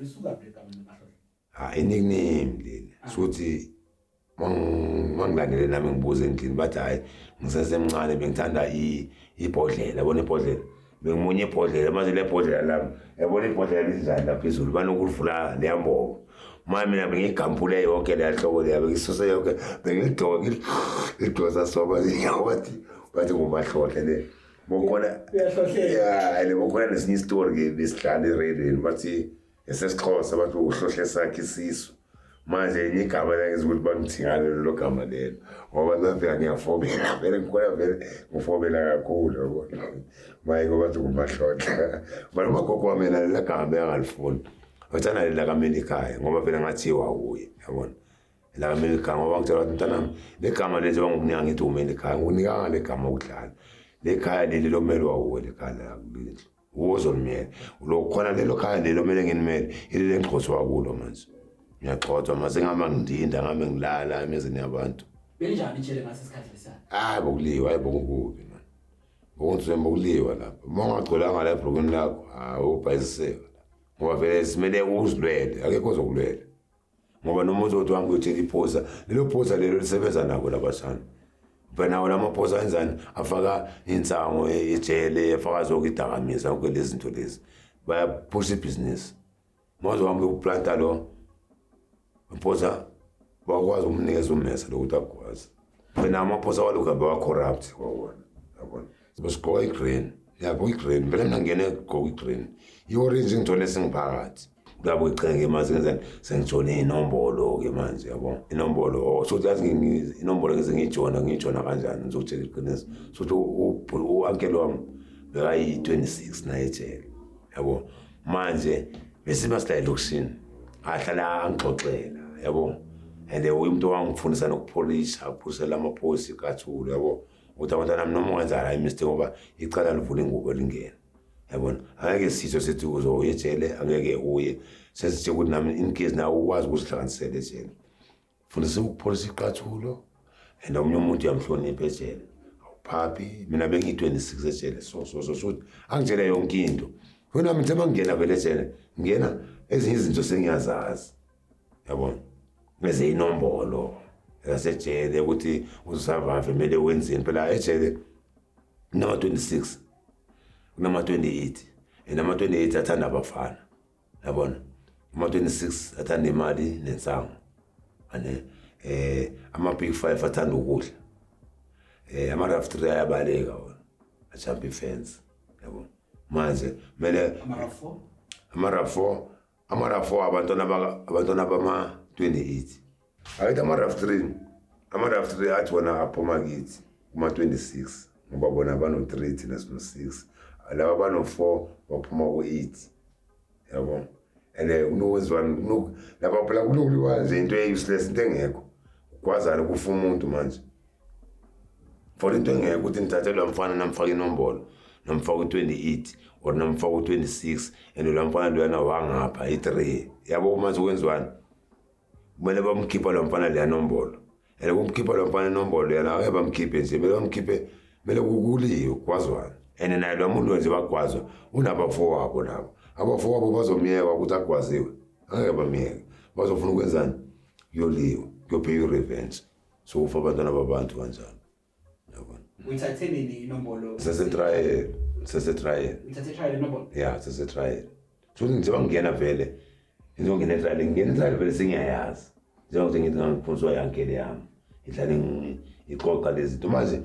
lisuka igama leMahlohlo nickname leli sokuthi mangilandele nami ngibuze endlini bathi hayi ngisesemncane bengithanda ibhodlela yabona ibhodlela bengimunye ibhodlela manje le bhodlela lami yabona ibhodlela linjani lapha phezulu banokulivula leyambobo manje mina bengigampule yonke le hlobo leya bengisuse yonke bengigcoka idosa soba bathi nguMahlohlo le bokona uyahlohlela le bokona nesinye story ke besidlala eRadio bathi esesixhosa bathi uhlohle sakhe isisu manje igama lengize ukuthi bangithingale lo gama lelo ngoba ngavela ngiyafobela vele ngikhona vele ngifobela kakhulu yabona maye ngoba bathi nguMahlohlo bani magogo wami la gama bengalifuni wathana la kameli ekhaya ngoba vele ngathiwa kuye yabona la kameli ekhaya ngoba ngitshela ukuthi mntanami le gama leli bangokunika ngithi umeli ekhaya ngunika le gama ukudlala le khaya leli lomeli wawo le khaya la kulendlu uzolumela lo khona lelo khaya lelo mele nginimele ile ngixoxwa kulo manje ngiyaqothwa mase ngama ngidinda ngame ngilala emizini yabantu benjani itshele ngasesikhathi lesana bokuliwa bokukubi man bokuthi bokuliwa lapha mongagcolanga la ebhlokweni lakho ubhayisiseka ngoba vele simele uzilwele akekho ozokulwela ngoba noma uzothi wami uyothela iphosa lelo phosa lelo lisebenza nabo labashana bena wala maphosa enzani afaka insango ejele afaka zonke idakamizwa konke lezi zinto lezi baya push business manje wami uplanta lo mposa bakwazi umnikeza umesa lokuthi akwazi bena amaphosa walokho ba corrupt kwawona yabona sibosigqoka igreen yabo igreen vele mina ngene gqoka igreen i-orange ngithole sengiphakathi labo icenge manje ngenzani sengijone inombolo ke manje yabo inombolo so yazi inombolo ngeze ngijona kanjani ngizotshela iqiniso sothi u-uncle wami bekayi 26 naye ejele yabo manje bese masila elokishini ahlala angixoxela yabo and umuntu wangifundisa nokupholisha ukuphulisela amaphosi kathulu yabo uthi abantwana nami noma ungenza la imistake ngoba icala livula ingubo lingena yabona angeke sitho sethi uzoya ejele angeke uye sesithi ukuthi nami in case nawe ukwazi ukuzihlanganisela ejele fundisa ukupholisa iqathulo and omunye umuntu uyamhlonipha ejele awuphaphi mina bengiyi-26 ejele so angitshele yonke into wena mina mangena vele ejele ngena ezinye izinto sengiyazazi yabona ngeze inombolo yasejele ukuthi usurvive kumele wenzeni phela ejele nama 26 kunama 28 nama 28 athanda abafana yabona ama 26 athanda imali nensango ane ama big 5 athanda ukudla ama rough 3 ayabaleka wona ajump fence yabona manje mele ama rough 4 abantwana bama 28 ayithi ama rough 3 athi wona aphuma kithi kuma 26 ngoba bona bano 3 thina sino 6 laba bano 4 baphuma ku8 yabo unokwenziwa laba phela kunokuliwa nje into useless into engekho kwazana kufa umuntu manje for into engekho ukuthi nithathelwe mfana namfaka inombolo namfaka u28 or namfaka u26 and lo mfana lona wangapha i3 yabo manje ukwenziwani kumele bamkhipha lo mfana le nombolo kumkhipha lo mfana inombolo yena ayabamkhiphe nje mele kukuliwe kwazwana and naye lo muntu nje bagwazwa unabafo wabo labo abafo wabo bazomiyeka ukuthi agwaziwe angeke bamiyeke bazofuna ukwenzani kuyoliwa kuyopheya revenge so ufa abantwana babantu kanjalo yabona uyithatheni inombolo sesetrial uthathe trial inombolo sesetrial so ngithi bangena vele ngizongena etrial vele sengiyayazi njengokuthi ngithi ngiphuzwa yankele yami idlale iqoqa lezi zinto manje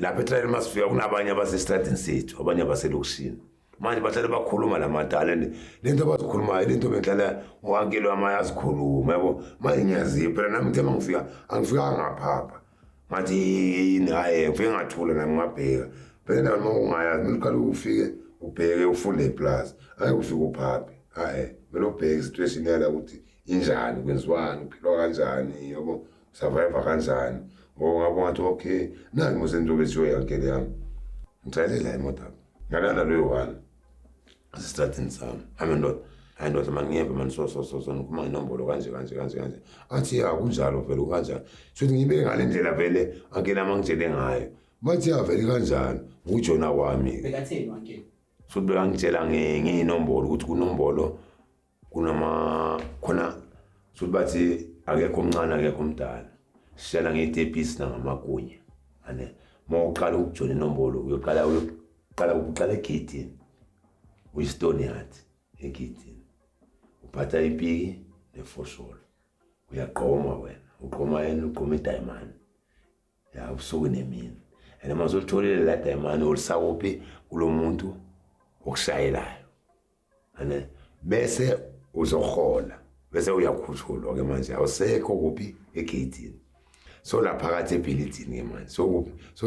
lapha etrial masifika kunabanye abasestradini sethu abanye abaselokishini manje bahlale bakhuluma lamadala lento abazikhulumayo lento benhlala uwankele amayazikhuluma yabo manje ngiyaziyo phela nami ngithe mangifika angifika ngaphapha ngathi hayi ngifike ngathula nami ngabheka phela nami ungayazi mina uqala ufike ubheke ufunde iplaza hayi ufike uphaphe hayi mele ubheke situation yala ukuthi injani kwenziwani uphilwa kanjani yabo survive kanjani ngabo ngathi okay nangi musenzo bethiyo yankele yami ngithalela imoto ngalala lo one starting sami ayindoda mangiyebe manje so ngikuma inombolo kanje athi ya kunjalo vele kanjani sothi ngibeke ngale ndlela vele angena mangitshele ngayo bathi ya vele kanjani ukujona kwami bekatheni wankele so bengangitshela nginombolo ukuthi kunombolo khona sokuthi bathi akekho omncane akekho omdala sishela ngetepisi nangamagunya ane mawuqala ukujona inombolo uqala egitini uyistone yard egitini uphatha ipiki nefosholo uyaqoma wena uqoma yena uqoma idiamond ya usuku nemini and mazolitholile la diamond olisakuphi kulomuntu okushayelayo ane bese uzohola bese uyakhuthulwa ke manje awusekho kuphi egitini so la phakathi ebuilding ke manje so kuphi so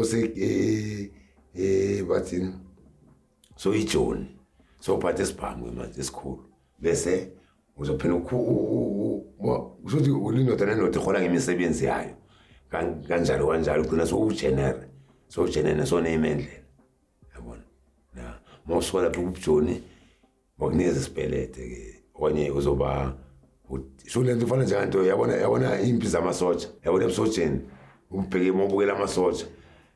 bathini so ijoni so uphathe isibhamu ke manje esikhulu bese uzophela usuthi ulindoda nendoda ihola ngemisebenzi yayo kanjalo ugcina so ugenere so nemendlela yabona na mawusola lapho kubujoni wakunikeza isibelete ke okanye uzoba so lento ufana njenganto yabona impi zamasotsha yabona ebusotsheni ubheke mobukela amasotsha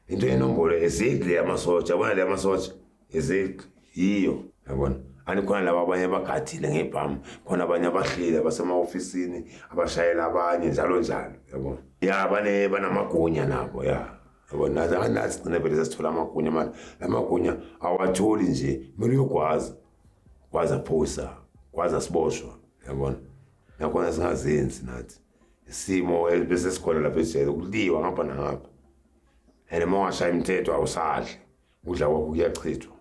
into yenombolo exactly yamasotsha yabona le amasotsha exactly yiyo yabona anikhona laba abanye abagadile ngebhamu khona abanye abahlile abasema-ofisini abashayela abanye njalo yabona ya banamagunya nabo ya yabona nathi gcine vele sesithola amagunya manje la magunya awatholi nje kumele uyokwazi aphosa kwazi asiboshwa yabona nakhona singazenzi nathi isimo bese sikhona lapha ejele ukuliwa ngapha nangapha and uma ungashaya imithetho awusadli udla kwakho kuyachithwa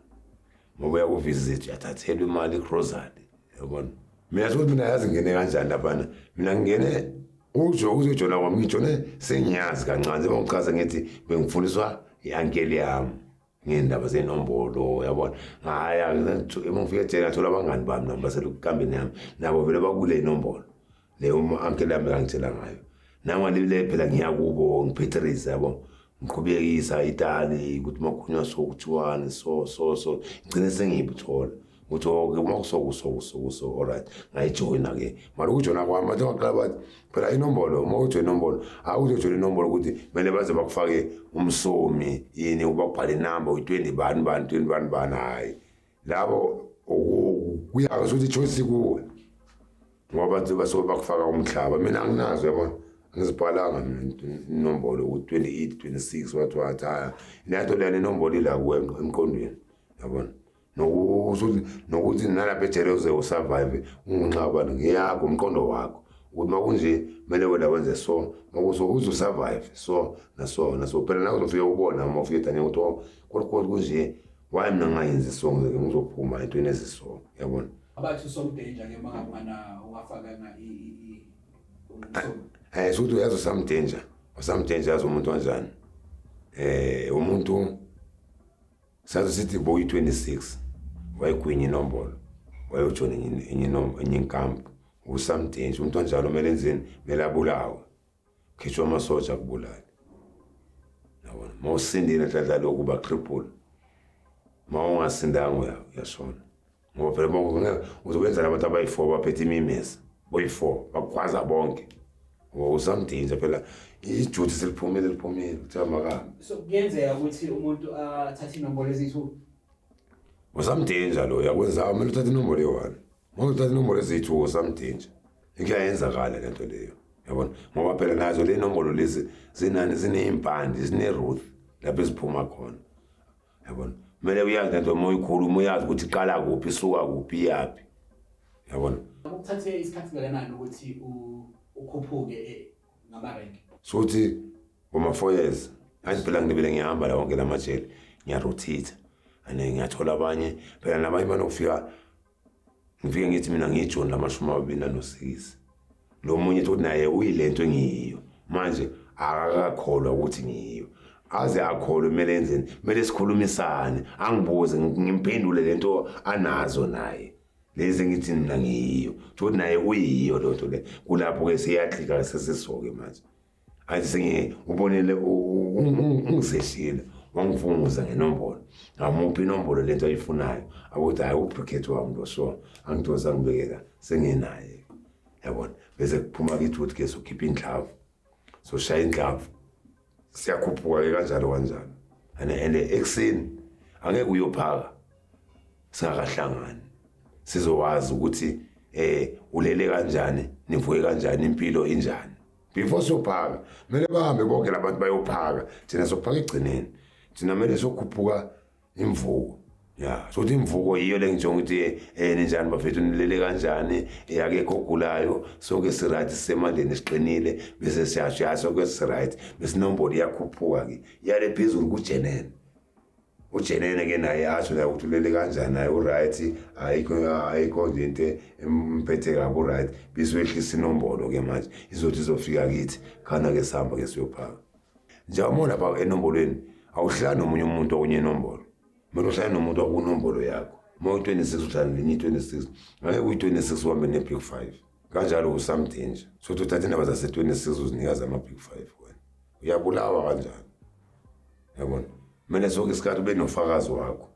ngoba uyakuvisit uyathathelwa imali igrocery yabona mina sokuthi mina yazi ngene kanjani laphana mina ngingene uzojona kwami ngijone sengiyazi kancane bangichaza ngithi bengifundiswa i-ankeli yami ngendaba zenombolo yabona ngaya uma ngifika ejele ngathola abangani bami nabo baselukambeni yami nabo vele bakule inombolo leyo ankeli yami engangitshela ngayo nangalile phela ngiyakubo ngiphetherisa yabo ngiqhubekisa itali ukuthi makhunywa sokuthiwani so ngicine sengiyibuthola ukuthi uma kusokuso alright ngayijoyina ke mara ukujona kwami bathe waqala bathi phela inombolo uma ujoyina inombolo awuzojoyina inombolo ukuthi kumele baze bakufake umsomi yini uba kubhala inamba uyi-20 bani hayi labo kuyake sokuthi ichoice kuwe ngoba basuke bakufaka umhlaba mina anginazo yabona ngizibhalanga inombolo u-28 26 wathi haya inato lena inombolo ila kuwe emqondweni yabona nokuthi nalapha ejele uze usurvive unginxabana ngiyakho umqondo wakho ukuthi makunje kumele wena wenze so usurvive so naso phela nawe uzofika ubona uma ufika edanye ukuthi kodwa kunje why mina ngayenzi so ngizophuma entweni eziso yabona abathi somdanger ke mangabana ungafakanga sokuthi uyazi usamdanger yazi umuntu kanjani umuntu sathi sithi boy 26 wayigwinya inombolo wayojona enye inkampu usamdanger umuntu kanjalo kumele enzeni kumele abulawe khishwa amasotsha akubulala yabona mawusindile hlahla lokhu bacripple mawungasindanga uyashona ngoba phela uzobenza labantu abayi-4 baphethe imimesa boyi-4 bakwaza bonke usamdanger phela ijuthi seliphumile kuthiwa makahambe so kuyenzeka ukuthi umuntu athathe inombolo eziyi-2 usamdanger lo yakwenza kumele uthathe inombolo eyi-1 uma uthathe inombolo eziyi-2 usamdanger ikuyayenzakala lento leyo yabona ngoba phela nazo le nombolo lezi ziney'mpande zine-ruth lapho eziphuma khona yabona kumele uyazi lento uma uyikhuluma uyazi ukuthi iqala kuphi isuka kuphi iyaphi yabona ukuthathe isikhathi kangakanani ukuthi ukhuphuke ngamarenki sokuthi uma-4 years manje phela ngibele ngiyahamba la wonke lamajele ngiyarotate and ngiyathola abanye phela nabanye banokufika ngifike ngithi mina ngiyijoni la-26 lo munye ethi ukuthi naye uyilento engiyiyo manje akakholwa ukuthi ngiyiyo aze akholwe kumele enzeni kumele sikhulumisane angibuze ngimphendule lento anazo naye lezi ngithi mina ngiyiyo ukuthi naye uyiyo lonto le kulapho-ke siyaklika sesisoke manje athi ubonele ungisehlile wangifunguza ngenombolo ngamuphi inombolo lento ayifunayo akuthi hayi ubhrikhethi wami lo so angidonsa ngibekela sengenaye yabona bese kuphuma kithi ukuthi ke sokhipha indlavu soshaya indlavu siyakhuphuka-ke kanjalo and ekuseni angeke uyophaka singakahlangani sizowazi ukuthi ulele kanjani, nivuke kanjani, impilo injani. Before sophaka kumele bahambe bonke labantu bayophaka, thina sophaka egcineni. Thina kumele sokhuphuka imvuko. Ya, so imvuko yiyo le ngisho ukuthi ninjani bafethu, nilele kanjani, akekho ogulayo, sonke si right, sisemandleni siqinile, bese siyashaya sonke si right, bese inombolo iyakhuphuka ke. Yale phezulu kujenene. Ujenene ke naye asho la ukuthi ulele kanjani, naye u right, ayikho into emphethe kabi, u right, bese wehlisa inombolo ke manje izothi izofika kithi, khana ke sihamba ke siyophaka. Njengoba lapha enombolweni awuhlala nomunye umuntu okunye inombolo. Manje uhlala nomuntu okunombolo yakho. Uyi-26 uhlala nenye i-26. Ngeke uyi-26 uhambe ne-Big 5. Kanjalo usamething nje. So uthatha indaba zase-26 uzinikaza ama-Big 5 wena. Uyabulawa kanjalo. Yabona? Kumele sonke isikhathi ube nofakazi wakho.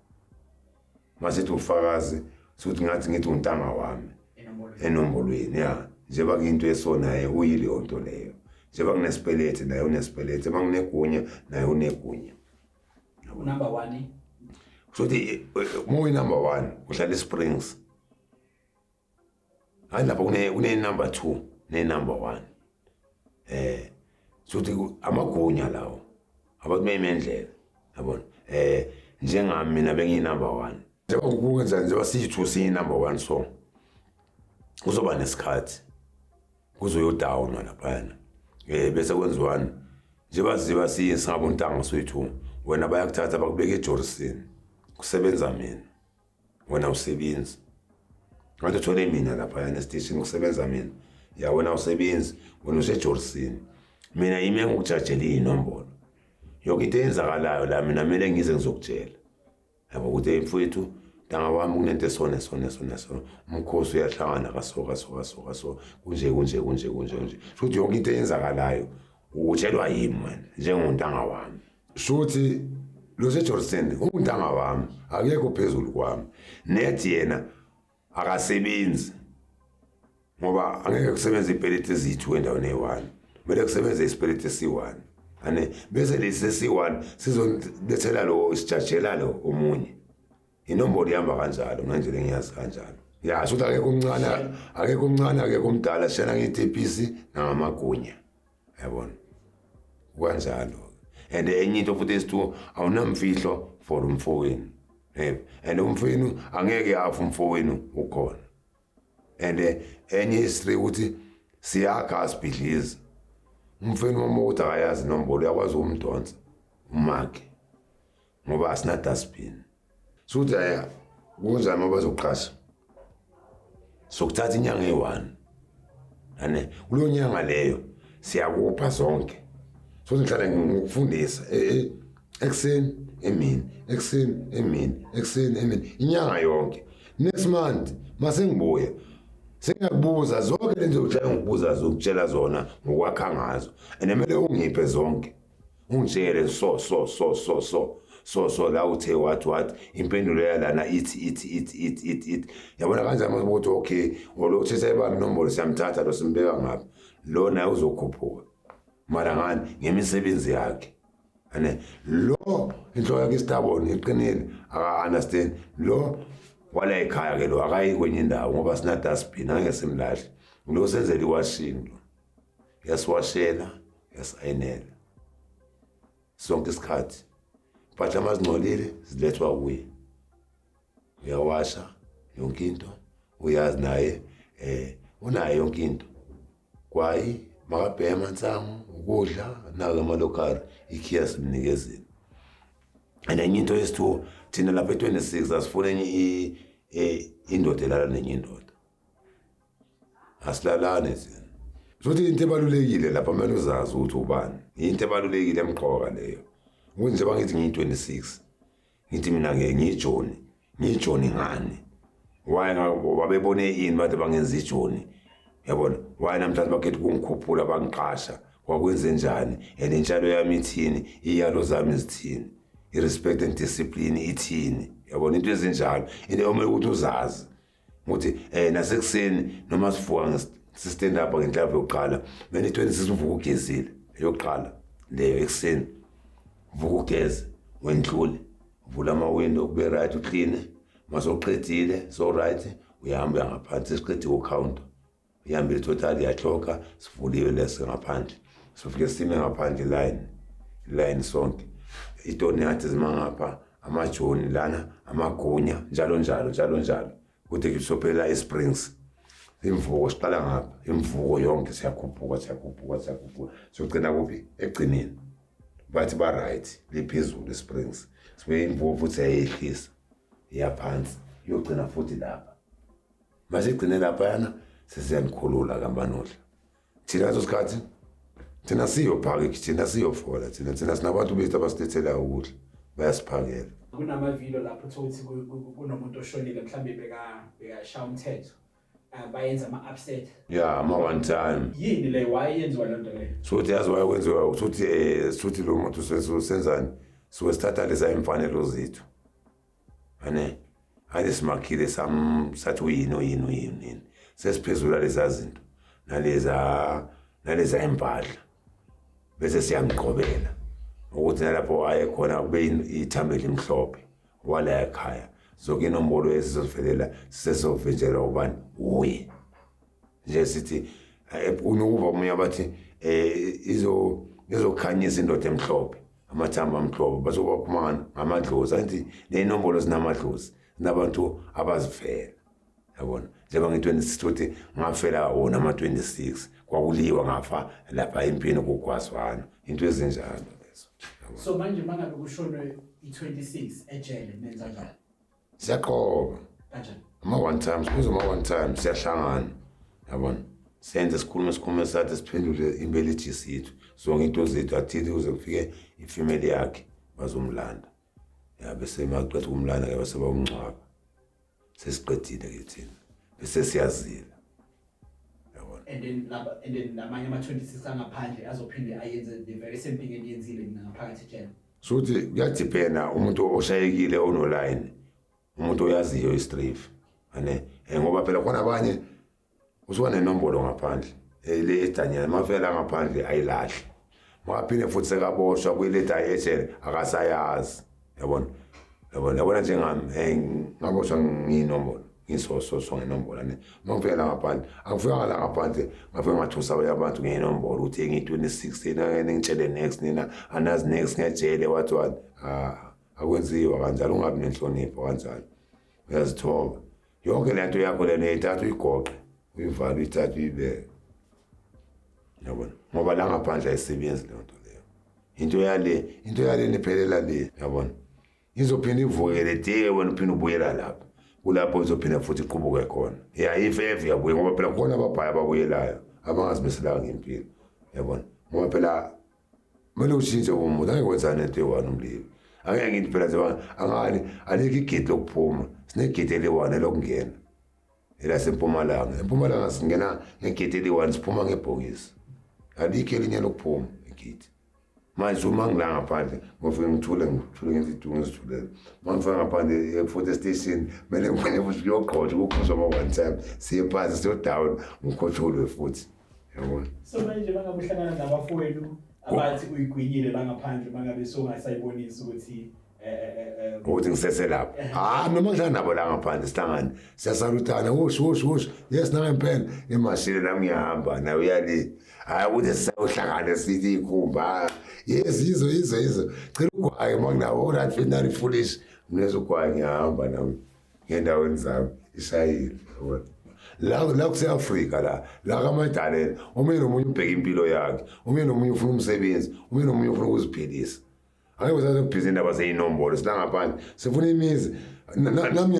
Masithi ufakazi sokuthi ngithi untanga wami enombolweni, ya. Njengoba kuyinto esonaye uyileyo nto leyo. Njengoba kunesipelete naye unesipelete, njengoba kunegunya naye unegunya. Number 1. So more number 1 uhlala Springs. Hayi lapha une number 2 ne number 1. So amagunya lawo abantu bemendlela, yabona. Njengami mina bengiyi number 1. Njengoba ukwenza njengoba sithu siyi number 1, so kuzoba nesikhathi kuzoyo down lapha. Bese kwenziwani njengoba ziba singabontanga swethu, wena bayakuthatha bakubeka eJordan. Kusebenza mina, wena usebenzi. Ngathi uthole mina lapha yana station kusebenza mina. Ya wena usebenzi, wena useJordan. Mina yimi engikujajela inombolo. Yonke into eyenzakalayo la mina kumele ngize ngizokutshela. Yabo ukuthi mfowethu, ntanga wami kunento esona. Umkhosi uyahlangana kaso. Kunje. Futhi yonke into eyenzakalayo utshelwa yimi wena njengontanga wami. Futhi lo seJordan untanga wami akekho phezulu kwami. Nethi yena akasebenzi. Ngoba angeke kusebenza ipelete ezithu endaweni e1. Kumele kusebenze isipelete esi1. Bese lesi esi1 sizolethela lo isijajela lo omunye. Inombolo ihamba kanjalo manje lengiyazi kanjalo. Ya, so akekho omncane, akekho omdala, shana ngeTPC nangamagunya. Yabona? Kanjalo. And enye into futhi esithu awunamfihlo for umfowenu. And umfowenu angeke afu umfowenu ukhona. And enye history ukuthi siyakha asibhidlizi. Umfowenu wamoto akayazi inombolo, uyakwazi umdonsa umakhe ngoba asina dustbin. So kunjani ngoba bazoqasha sokuthatha inyanga e1, kulo nyanga leyo siyakupha zonke. So ngihlala ngikufundisa ekseni emini inyanga yonke. Next month mase ngibuya sengiyakubuza zonke lento uhlala ngikubuza zokutshela zona ngokwakha ngazo. Kumele ungiphe zonke, ungitshele so la uthe what impendulo yalana ithi. Yabona kanjani mase ukuthi okay, lo uthethe ibani inombolo siyamthatha lo simbeka ngapha, lo naye uzokhuphuka. Mara ngani ngemisebenzi yakhe. Lo inhloko yakhe isitabona iqinile, aka-understand. Lo wala ekhaya ke lo akayi kwenye indawo ngoba sina dustbin, angeke simlahle. Lo senzela iwashing lo. Yasiwashela, yasayinela. Sonke isikhathi. Impahla mazingcolile zilethwa kuye. Uyawasha yonke into, uyazi naye unayo yonke into. Kwayi makabhema insango, ukudla nazo amalokari ikhiya simnikezeni. And enye into yesithu thina lapha e26 asifuna enye indoda elala nenye indoda. Asilalane thina. Sothi into ebalulekile lapha kumele uzazi ukuthi ubani. Into ebalulekile emqoka leyo. Njengoba ngithi ngiyi-26, ngithi mina ngiyijoni ngani. Wabebone ini bathi bangenza ijoni. Yabona, why namhlanje bakhethe ukungikhuphula bangiqasha, kwakwenze njani, and intshalo yami ithini, iyalo zami zithini, i-respect and discipline ithini. Yabona into ezinjalo, into omele ukuthi uzazi ukuthi nasekuseni noma sivuka si-stand up ngenhlamba yokuqala, kumele 26 uvuka ugezile yokuqala leyo ekuseni. Vuka ugeze, wendlule, vula ama-window kube right, ukline. Masoqedile so right, uyahamba ngaphansi siqede ucounter uyahamba total yahloka sivuliwe lese ngaphandle sifike sime ngaphandle line sonke itoni yathi zimangapha amajoni lana amagunya njalo kude kusophela eSprings imvuko siqala ngapha imvuko yonke siyakhuphuka sogcina kuphi egcineni bathi ba right liphezulu eSprings sibe imvuko futhi ayehlisa iyaphansi yogcina futhi lapha mase igcine lapha yana sesiyanikhulula kaManodla thina leso sikhathi thina siyophaka thina siyofola thina sinabantu bethu abasithethela ukudla bayasiphakela kunamavilo lapho thothi kunomuntu oshonile mhlambe bekashaya umthetho bayenza ama-upset ama one time yini le wayenziwa loo nto leyo sokuthi yazi wayekwenziwa suthi lo muntu senzani sithatha leza imfanelo zethu ane simakhile sathi uyini sesiphezula leza zinto naleza impahla bese siyamqhobela ukuthi nalapho ayekhona kube ithambele imhlophe wala ekhaya zonke inombolo esizovelela sisezovenjela ubani uye nje sithi unokuva omunye abathi izokhanyisa indoda emhlophe amathamba amhlophe bazobakhumana ngamadlozi anti nenombolo zinamadlozi nabantu abazivela yabona njengoba nge-26 uthi ngafela wona ama-26 kwakuliwa ngafa lapha empini kukwazwana into ezinjalo lezo so manje mangabe kushonwe i-26 ejele nenza njalo siyaqoba kanjani ama-one times kuze ama-one times siyahlangana yabona senze sikhulume sathi siphendule imbelethi yethu zonke into zethu athile kuze kufike ifamily yakhe bazomlanda bese maqedwe kumlanda ke base bawumncwaba sesiqedile ke thina bese siyazila yabona and then namanye ama-26 angaphandle azophinde ayenze the very same thing endiyenzile mina ngaphakathi ejele sokuthi kuyadipenda umuntu oshayekile onoline umuntu oyaziyo istrafe ngoba phela khona abanye usuka nenombolo ngaphandle le edanyana mafela ngaphandle ayilahle maphinde futhi sekaboshwa kweleta ejele akasayazi yabona njengami ngaboshwa nginombolo ngisoso ngenombolo mangifika ngaphandle angifika la ngaphandle ngafika ngathusa abantu ngenombolo uthi ngi-26 ngitshele next nina anazi next ngejele wathi akwenziwa kanjalo ungabi nenhlonipho kanjalo uyazithoba yonke lento yakho lena ithatha uyigoqe uyivala uyithatha uyibeke yabona ngoba la ngaphandle ayisebenzi le nto leyo into yale niphelela le yabona izophinda ivukele de wena uphinde ubuyela lapha kulapho izophinda futhi iqubuke khona if yabuye ngoba phela khona ababhaya ababuyelayo abangazimisela ngempilo yabona ngoba phela kumele ushintshe umuntu angekwenzana into eyi-1 umlilo angeke ngithi phela angani alikho igedi lokuphuma sinegedi eli-1 lokungena elasempumalanga singena ngegedi eli-1 siphuma ngebhokisi alikho elinye lokuphuma igedi manje uma ngila ngaphandle ngofike ngithule ngenza idungu ngizithulele mangifika ngaphandle e-photo station kumele ngifane futhi kuyoqhotshwa kukhuzwa ama-one time siye phansi siyodown ngikhothulwe futhi yabona so manje mangabe uhlangana nabafowenu abathi uyigwinyile la ngaphandle mangabe songasayibonisa ukuthi ngisese lapha noma ngidlala nabo la ngaphandle sihlangane siyasalutana wosh yes nangempela emashini nami ngiyahamba nawe uyali ukuthi sisayohlangana sithi ikhumba yes yizo cela ugwaye manginawo that finally foolish mneza ugwaye ngiyahamba nami ngendaweni zami ishayile la kuse-Afrika la kaMadalena omunye nomunye ubheka impilo yakhe omunye nomunye ufuna umsebenzi omunye nomunye ufuna ukuziphilisa angeke usaze kubhiza indaba zeyinombolo silangaphandle sifuna imizi nami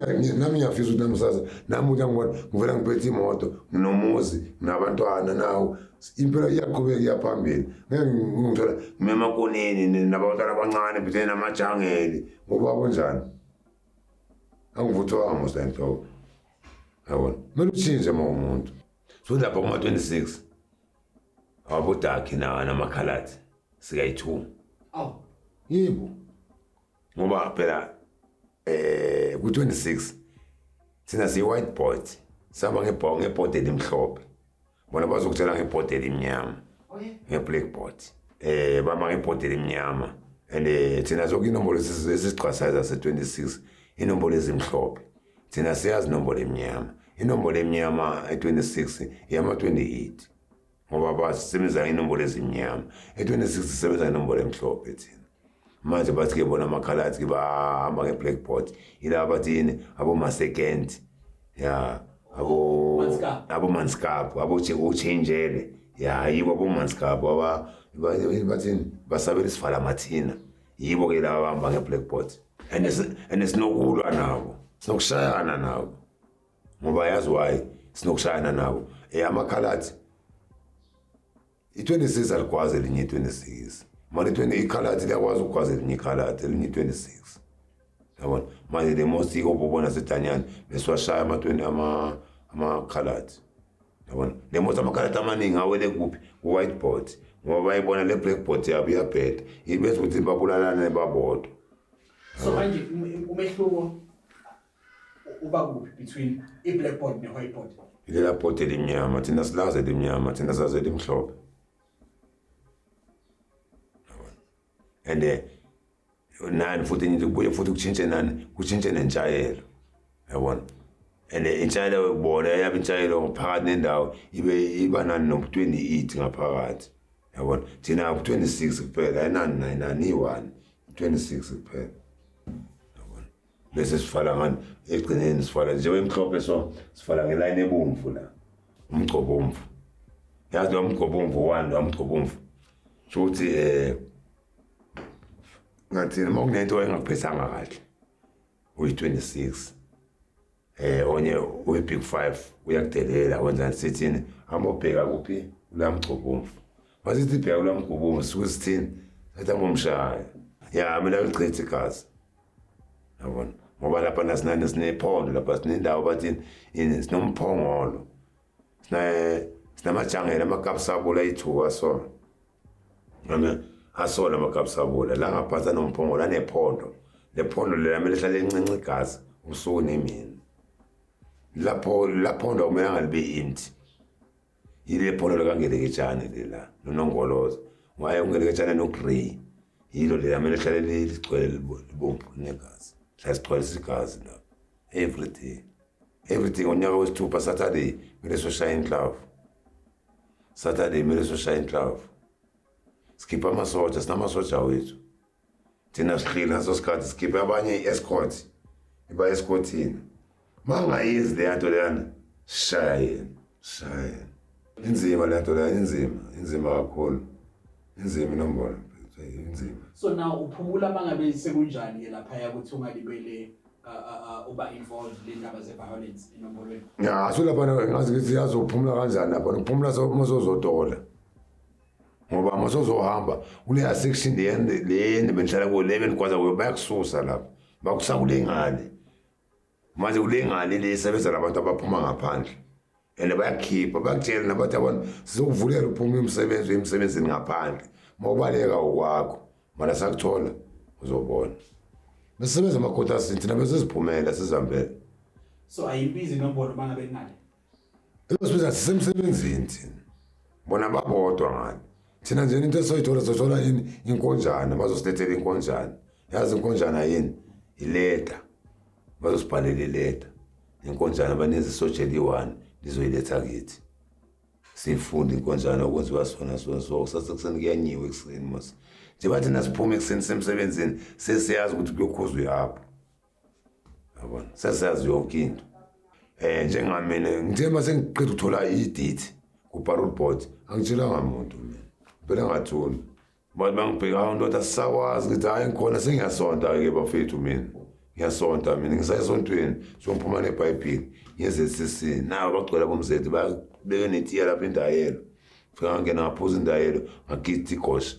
ngiyafisa ukuthi nami sasa nami uthi angibona ngivela ngiphethe imoto nginomuzi nabantwana nawo impilo iyaqhubeka iyaphambili ngeke ngithola ngimemakoneni nabantwana abancane phethene namajangeli ngoba kunjani angivuthwanga mosento yabona kumele utshintshe uma umuntu so lapha kuma-26 abodakhi namakhaladi sikayi-2 yebo ngoba phela ku-26 thina siyi-whiteboard sihamba ngebhodi elimhlophe bona bazokutshela ngebhodi elimnyama nge-blackboard bama ngebhodi elimnyama and thina zonke inombolo esizicwasayo zase-26 inombolo ezimhlophe thina siyazi inombolo emnyama inombolo emnyama 26 yama 28 ngoba basebenzisa inombolo ezimnyama 26 sisebenza inombolo emhlophe thina manje bathi ke bona amakhalathi bahamba ngeblackboard ila bathi yini abo-second ya abo manskap uchenjele ya yibo abo-manskap bathini basabela isivala mathina yibo ke laba bahamba ngeblackboard and sinokulwa nabo sinokushayana nabo ngoba yazi why sinokushayana nabo amakhalathi i-26 alikwazi elinye i-26 manje ikhalathi liyakwazi ukukwazi elinye ikhalathi elinye i-26 yabona manje the most ikobona sedanyana besiwashaya amakhalathi yabona the most amakhalathi amaningi awele kuphi ku-whiteboard ngoba bayibona le blackboard yabo iyabheda ibese ukuthi babulalane babodwa. So manje umehluko uba kuphi between i-blackboard ne-whiteboard? Ilela board elimnyama thina silazi elimnyama thina sazi elimhlophe. And nani futhi nje kubuye futhi kutshintshe nani kutshintshe nenjayelo yabona and injayelo yokubona yabe injayelo phakathi nendawo iba nani no 28 ngaphakathi yabona thina 26 kuphela ayinani 1 26 kuphela yabona bese sifala ngani egcineni sifala nje emhlophe so sifala ngeline ebomvu la umgcobomvu yazi umgcobomvu 1 umgcobomvu so uthi ngathi uma kunento engakuphethanga kahle uyi-26 onye uyi-big 5 uyakudelela wenzani sithini amobheka kuphi kula mgcobomvu masithi bheka kula mgcobomvu suke sithini sathi angomshaya ya mina ngichithe igazi yabona ngoba lapha nasinani sinephondo lapha sinendawo bathini sinomphongolo sinamajangela amakapsabula ayithuka so asola amakapsabula la ngaphansi nomphongolo anephondo lephondo lamele lihlale lincinci igazi usuku nemini laphondo kumele ngalibe empty yile phondo likangeleketshane lela nonongoloza ngaye ungeleketshane no-grey yilo lamele lihlale ligcwele libomvu negazi hlale sigcwalisa igazi la everything unyaka wesithupha Saturday kumele soshaya inhlavu Saturday kumele soshaya inhlavu skipha amasoja sinamasoja wethu thina sihlile ngaso sikhathi skipha abanye i-escort iba escortini mangayizi le nto leyana shaya inzima le nto leyana inzima kakhulu inzima inombolo inzima. So now uphumula mangabe sekunjani ke lapha ukuthi ungalibele uba involved le ndaba ze-violence enombolweni? Ya lapha ngazi ukuthi yazophumula kanjani lapha ukuphumula sozodola ngoba masozohamba kule section le benhlala ku 11 kwaza bayakususa lapha bakusakule ngale manje kule ngale lesebenza labantu abaphuma ngaphandle and bayakhipha bakutshela nabathi abantu sizokuvulela uphuma emsebenzini ngaphandle mawubaleka ukwakho mara sakuthola uzobona besebenza amakhoda thina bese siphumela sizihambele. So ayibizi inombolo mangabe ngale sisebenza sisemsebenzini thina bona babodwa ngale thina nje into soyithola inkonjana bazosilethela inkonjana yazi inkonjana yini ileta bazosibhalela ileta inkonjana baneze sojeli 1 lizoyiletha kithi sifunda inkonjana ukwenziwa sona so sasekuseni kuyanyiwe ekuseni mos nje bathi nasiphume ekuseni semsebenzini sesiyazi ukuthi kuyokhuzwa yapho yabona sesiyazi yonke into njengamina ngithe mase ngiqeda ukuthola i-date ku-parole board angitshelanga muntu mina phela ngathula bathi bangibheka ndoda asisakwazi ukuthi hayi ngikhona sengiyasonta-ke bafethu mina ngiyasonta mina ngisayesontweni sophuma nebhayibhili ngeZCC nayo bagcwela bomzethi babeke netiya lapha indayelo fika ngangena ngaphuza indayelo ngagida igosha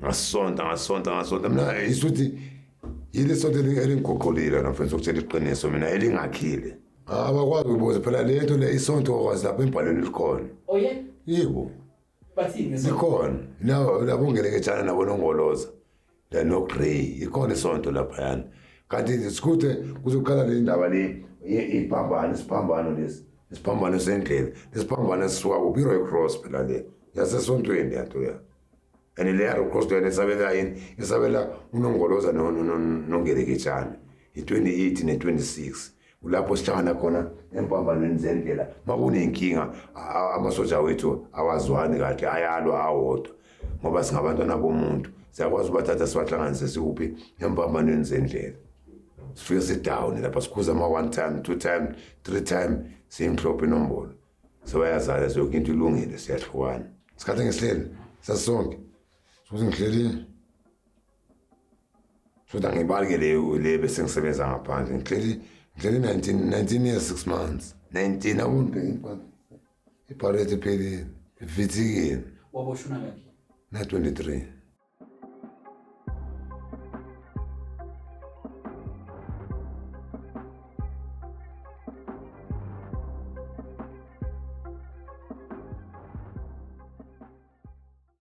ngasonta mina isuthi yile sonto elingigoqolile nafuna ukutshela iqiniso mina elingakhile abakwazi ukubuza phela le nto le isonto kwazi lapha embhalweni likhona. Oh yeah? Yebo bathini likhona labo ngeleketshana nabo nongoloza la no grey ikhona isonto lapha yana kanti sikuthe kuzoqala le ndaba le isiphambano sendlela isiphambano sisuka ku Red Cross phela le yasesontweni yanto ya and le Red Cross le isabela yini isabela unongoloza nongeleketshana i-28 ne-26 Ulapho sihlangana khona empambanweni zendlela. Makunenkinga amasoja wethu awazwani kahle ayalwa awodwa. Ngoba singabantwana bomuntu siyakwazi ubathatha sibahlanganise sikuphi empambanweni zendlela. Sifike sit-down lapha sikhuza ama 1 time, 2 time, 3 time simhlophe inombolo. Sobayazala zonke into ilungile siyahlukana. Isikhathi ngisihleli sasonke. Futhi ngihleli futhi angibalike le bese ngisebenza ngaphandle. Ngihleli 19 years 6 months. 19 awunibheki iphalete phelile. Ivithikile. Waboshuna ngaphi? Na 23.